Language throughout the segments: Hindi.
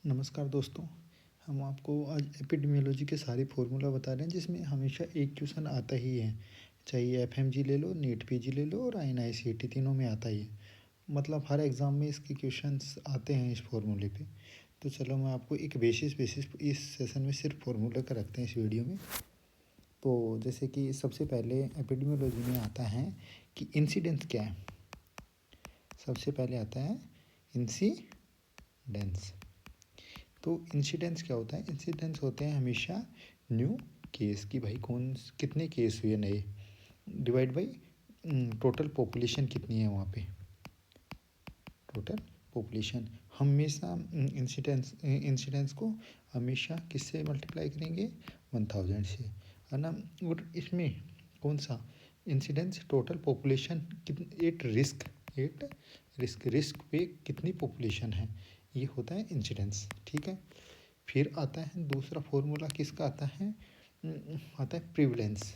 नमस्कार दोस्तों। हम आपको आज एपिडेमियोलॉजी के सारे फॉर्मूला बता रहे हैं जिसमें हमेशा एक क्वेश्चन आता ही है। चाहे एफएमजी ले लो, नीट पीजी ले लो और आईएनआईसीटी, तीनों में आता ही है। मतलब हर एग्ज़ाम में इसके क्वेश्चंस आते हैं इस फॉर्मूले पे। तो चलो मैं आपको एक बेसिस इस सेशन में सिर्फ फॉर्मूला का रखते हैं इस वीडियो में। तो जैसे कि सबसे पहले एपिडेमियोलॉजी में आता है कि इंसिडेंस क्या है। सबसे पहले आता है इंसिडेंस। तो इंसिडेंस क्या होता है? इंसिडेंस होते हैं हमेशा न्यू केस की, भाई कितने केस हुए नए, डिवाइड बाई टोटल पॉपुलेशन कितनी है वहाँ पे, टोटल पॉपुलेशन। हमेशा इंसिडेंस को हमेशा किससे मल्टीप्लाई करेंगे? 1000 से, है ना। और इसमें कौन सा incidence? Total population at risk पे कितनी पॉपुलेशन है, ये होता है इंसिडेंस। ठीक है। फिर आता है दूसरा फॉर्मूला, किसका आता है? आता है प्रिविलेंस।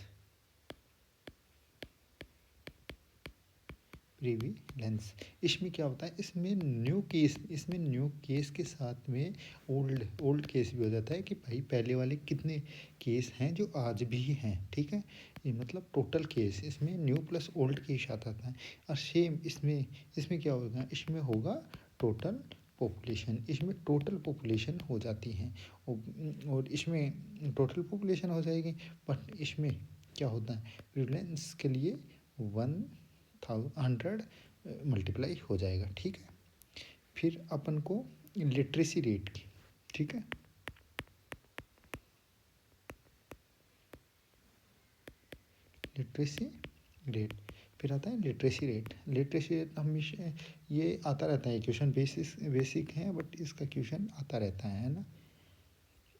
इसमें क्या होता है? इसमें न्यू केस के साथ में ओल्ड केस भी हो जाता है कि भाई पहले वाले कितने केस हैं जो आज भी हैं। ठीक है। ये मतलब टोटल केस, इसमें न्यू प्लस ओल्ड केस आता है। और सेम इसमें क्या होगा? इसमें होगा टोटल पॉपुलेशन। इसमें टोटल पॉपुलेशन हो जाती है और इसमें टोटल पॉपुलेशन हो जाएगी। बट इसमें क्या होता है? प्रिविलेंस के लिए 100 मल्टीप्लाई हो जाएगा। ठीक है। फिर अपन को लिटरेसी रेट की, ठीक है, लिटरेसी रेट। फिर आता है लिटरेसी रेट हमेशा ये आता रहता है क्वेश्चन, बेसिक है बट इसका क्वेश्चन आता रहता है ना।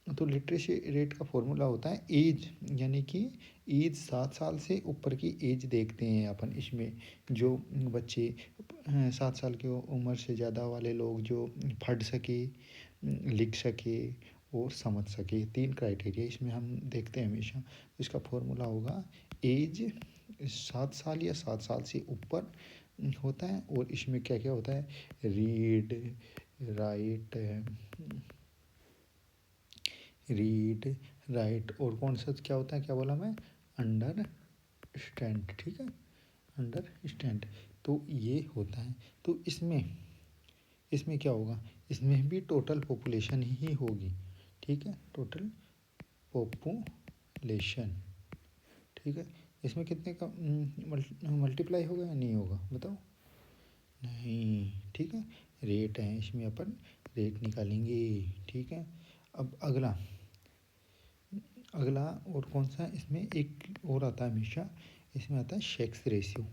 तो लिटरेसी रेट का फॉर्मूला होता है एज, यानी कि एज 7 साल से ऊपर की एज देखते हैं अपन। इसमें जो बच्चे 7 साल की उम्र से ज़्यादा वाले लोग जो पढ़ सके, लिख सके और समझ सके, 3 क्राइटेरिया इसमें हम देखते हैं हमेशा। इसका फॉर्मूला होगा एज 7 साल या 7 साल से ऊपर होता है। और इसमें क्या क्या होता है? रीड राइट और कौन सा क्या होता है? क्या बोला मैं? अंडरस्टैंड। ठीक है, अंडरस्टैंड। तो ये होता है। तो इसमें क्या होगा? इसमें भी टोटल पॉपुलेशन ही होगी। ठीक है, टोटल पॉपुलेशन। ठीक है। इसमें कितने का मल्टीप्लाई होगा या नहीं होगा, बताओ? नहीं। ठीक है, रेट है, इसमें अपन रेट निकालेंगे। ठीक है। अब अगला और कौन सा? इसमें एक और आता है हमेशा, इसमें आता है सेक्स रेशियो।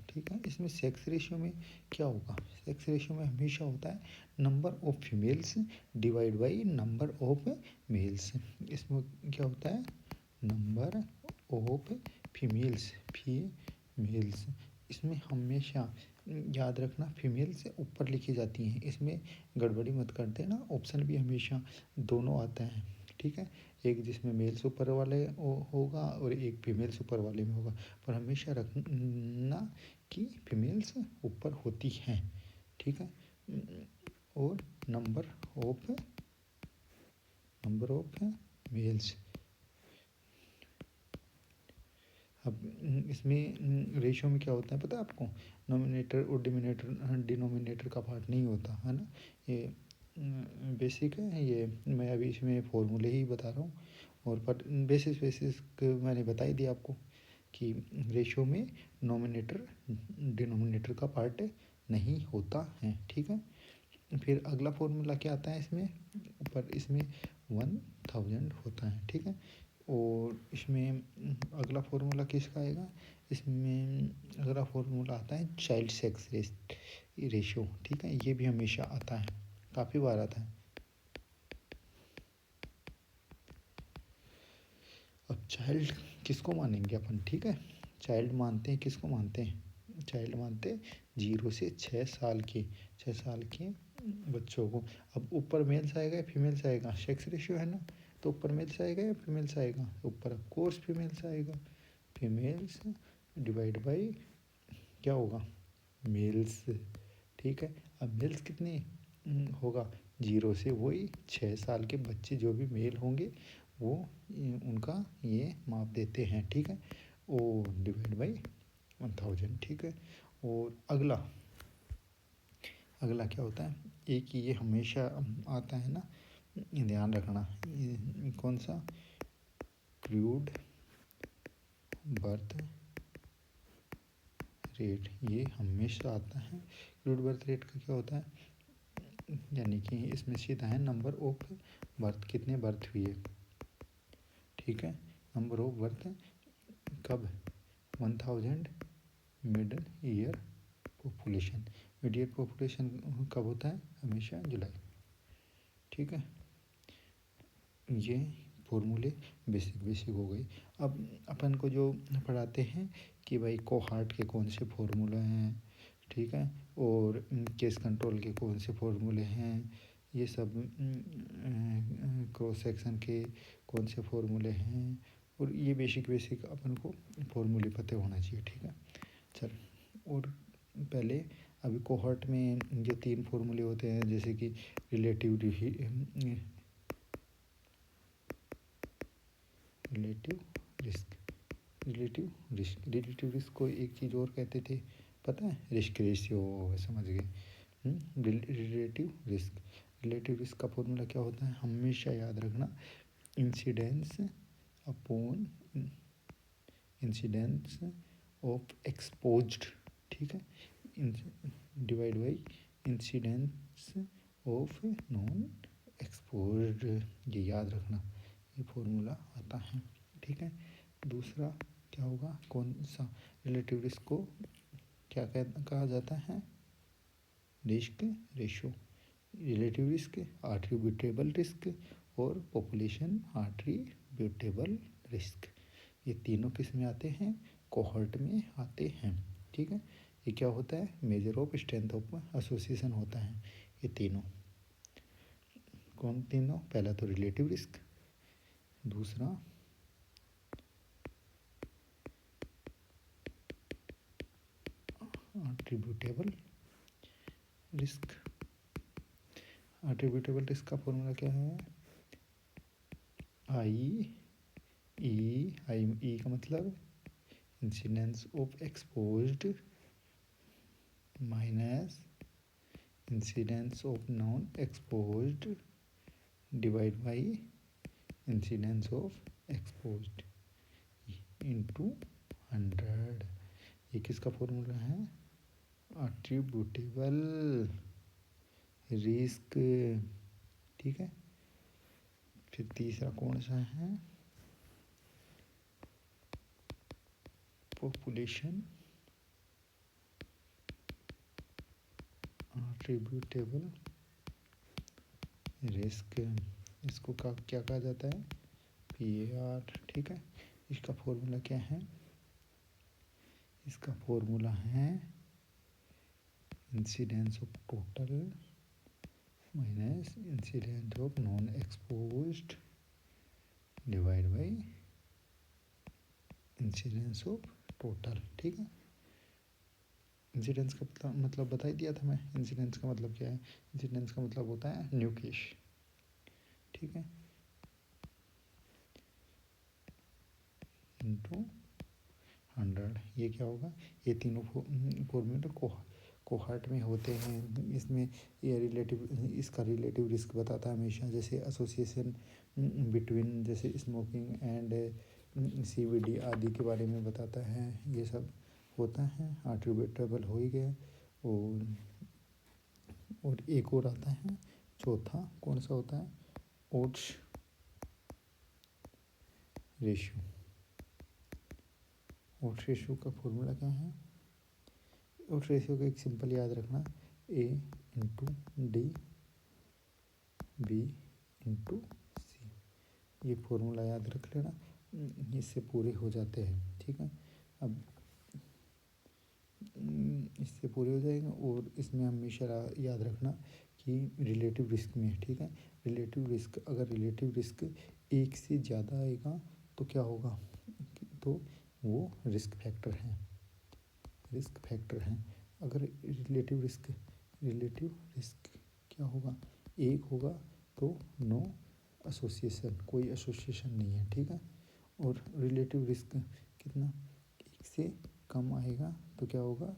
ठीक है। इसमें सेक्स रेशियो में क्या होगा? सेक्स रेशियो में हमेशा होता है number of females divide by number of males. इसमें क्या होता है? Number of females. इसमें हमेशा याद रखना फीमेल से ऊपर लिखी जाती हैं, इसमें गड़बड़ी मत कर देना। ऑप्शन भी हमेशा दोनों आता है। ठीक है, एक जिसमें मेल सुपर वाले होगा और एक फीमेल सुपर वाले में होगा। पर हमेशा रखना कि फीमेल्स ऊपर होती हैं। ठीक है। और नंबर ऑफ मेल्स। अब इसमें रेशियो में क्या होता है पता है आपको? नोमिनेटर और डिनोमिनेटर का पार्ट नहीं होता है ना। ये बेसिक है, ये मैं अभी इसमें फॉर्मूले ही बता रहा हूँ। और पर बेसिस मैंने बता ही दिया आपको कि रेशियो में नोमिनेटर डिनोमिनेटर का पार्ट नहीं होता है। ठीक है। फिर अगला फॉर्मूला क्या आता है इसमें? ऊपर इसमें 1000 होता है। ठीक है। और इसमें अगला फॉर्मूला किसका आएगा? इसमें अगला फॉर्मूला आता है चाइल्ड सेक्स रेशियो। ठीक है, ये भी हमेशा आता है, काफ़ी बार आता है। अब चाइल्ड किसको मानेंगे अपन? ठीक है, चाइल्ड मानते हैं, किसको मानते हैं? चाइल्ड मानते हैं 0 से 6 साल के बच्चों को। अब ऊपर मेल्स आएगा या फीमेल्स आएगा? सेक्स रेशियो है ना, तो ऊपर मेल्स आएगा या फीमेल्स आएगा? ऊपर ऑफ कोर्स फीमेल्स आएगा। फीमेल्स डिवाइड बाई क्या होगा? मेल्स। ठीक है। अब मेल्स कितने? होगा 0 से वही 6 साल के बच्चे जो भी मेल होंगे वो उनका ये माप देते हैं, ठीक है। ओ डिवाइड बाई 1000, ठीक है। और अगला क्या होता है, एक ये हमेशा आता है ना, ध्यान रखना, ये कौन सा, क्रूड बर्थ रेट, ये हमेशा आता है। क्रूड बर्थ रेट का क्या होता है, यानी कि इसमें सीधा है नंबर ऑफ बर्थ, कितने बर्थ हुए, ठीक है। नंबर ऑफ बर्थ कब, 1000 middle ear population, mid year population कब होता है, हमेशा जुलाई, ठीक है। ये फॉर्मूले बेसिक हो गई। अब अपन को जो पढ़ाते हैं कि भाई कोहार्ट के कौन से फॉर्मूले हैं, ठीक है, और केस कंट्रोल के कौन से फॉर्मूले हैं, ये सब क्रॉस सेक्शन के कौन से फॉर्मूले हैं, और ये बेसिक अपन को फॉर्मूले पता होना चाहिए, ठीक है। चल, और पहले अभी कोहॉर्ट में जो 3 फॉर्मूले होते हैं, जैसे कि रिलेटिव रिस्क को एक चीज़ और कहते थे, पता है, रिस्क रेशियो, समझ गए। रिलेटिव रिस्क का फॉर्मूला क्या होता है, हमेशा याद रखना, incidence upon incidence of exposed, ठीक है, divide by incidence of non exposed, ये याद रखना, ये फॉर्मूला आता है, ठीक है। दूसरा क्या होगा, कौन सा, रिलेटिव रिस्क को क्या कहा जाता है, risk ratio, relative risk, attributable risk और पॉपुलेशन एट्रीब्यूटेबल रिस्क, ये तीनों किस में आते हैं, कोहॉर्ट में आते हैं, ठीक है। ये क्या होता है, measure of strength of association होता है, ये तीनों, कौन तीनों, पहला तो रिलेटिव रिस्क, दूसरा एट्रीब्यूटेबल रिस्क, एट्रीब्यूटेबल रिस्क का फॉर्मूला क्या है, आई का मतलब incidence of exposed minus incidence of non exposed divide by incidence of exposed into 100, ये किसका फॉर्मूला है, एट्रीब्यूटेबल रिस्क, ठीक है। फिर तीसरा कौन सा है, पॉपुलेशन एट्रीब्यूटेबल रिस्क, इसको क्या कहा जाता है, PAR, ठीक है। इसका फॉर्मूला क्या है, इसका फॉर्मूला है incidence of total minus incidence of non exposed divide by incidence of total, ठीक है। इंसिडेंस का मतलब बता ही दिया था मैं, इंसिडेंस का मतलब क्या है, इंसिडेंस का मतलब होता है न्यू केस, ठीक है, इंटू 100, ये क्या होगा, ये तीनों फॉर्मूले कोहार्ट में होते हैं। इसमें ये इसका रिलेटिव रिस्क बताता है हमेशा, जैसे एसोसिएशन बिटवीन, जैसे स्मोकिंग एंड CBD आदि के बारे में बताता है, ये सब होता है, एट्रीब्यूटेबल हो ही गया। और एक और आता है चौथा, कौन सा होता है, ओट्स रेशियो, ओट्स रेशियो का फॉर्मूला क्या है, ओट्स रेशियो का एक सिंपल याद रखना, A into D B into C, ये फॉर्मूला याद रख लेना, इससे पूरे हो जाते हैं, ठीक है। अब इससे पूरे हो जाएंगे, और इसमें हमेशा याद रखना कि रिलेटिव रिस्क में, ठीक है, रिलेटिव रिस्क, अगर रिलेटिव रिस्क 1 से ज़्यादा आएगा तो क्या होगा, तो वो रिस्क फैक्टर है। अगर रिलेटिव रिस्क क्या होगा, एक होगा तो नो एसोसिएशन, कोई एसोसिएशन नहीं है, ठीक है। और रिलेटिव रिस्क कितना, एक से कम आएगा तो क्या होगा,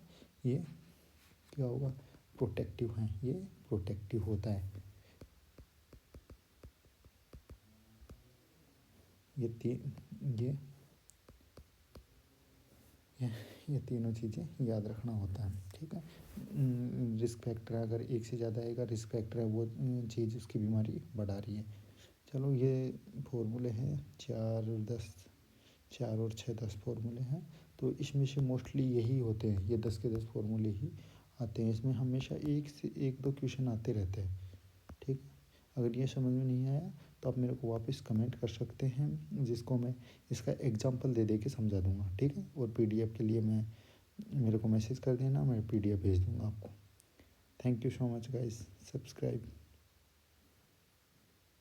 ये क्या होगा, प्रोटेक्टिव है, ये प्रोटेक्टिव होता है। ये ये ये तीनों चीज़ें याद रखना होता है, ठीक है। रिस्क फैक्टर अगर एक से ज़्यादा आएगा, रिस्क फैक्टर है वो चीज़ उसकी बीमारी बढ़ा रही है। चलो ये फॉर्मूले हैं 4 और 10, 4 और 6 10 फॉर्मूले हैं। तो इसमें से मोस्टली यही होते हैं, ये 10 के 10 फॉर्मूले ही आते हैं। इसमें हमेशा एक से एक दो क्वेश्चन आते रहते हैं, ठीक है। अगर ये समझ में नहीं आया तो आप मेरे को वापस कमेंट कर सकते हैं, जिसको मैं इसका एग्जांपल दे दे के समझा दूंगा, ठीक है। और पीडीएफ के लिए मैं मेरे को मैसेज कर देना, मैं पीडीएफ भेज दूंगा आपको। Thank you so much guys, subscribe.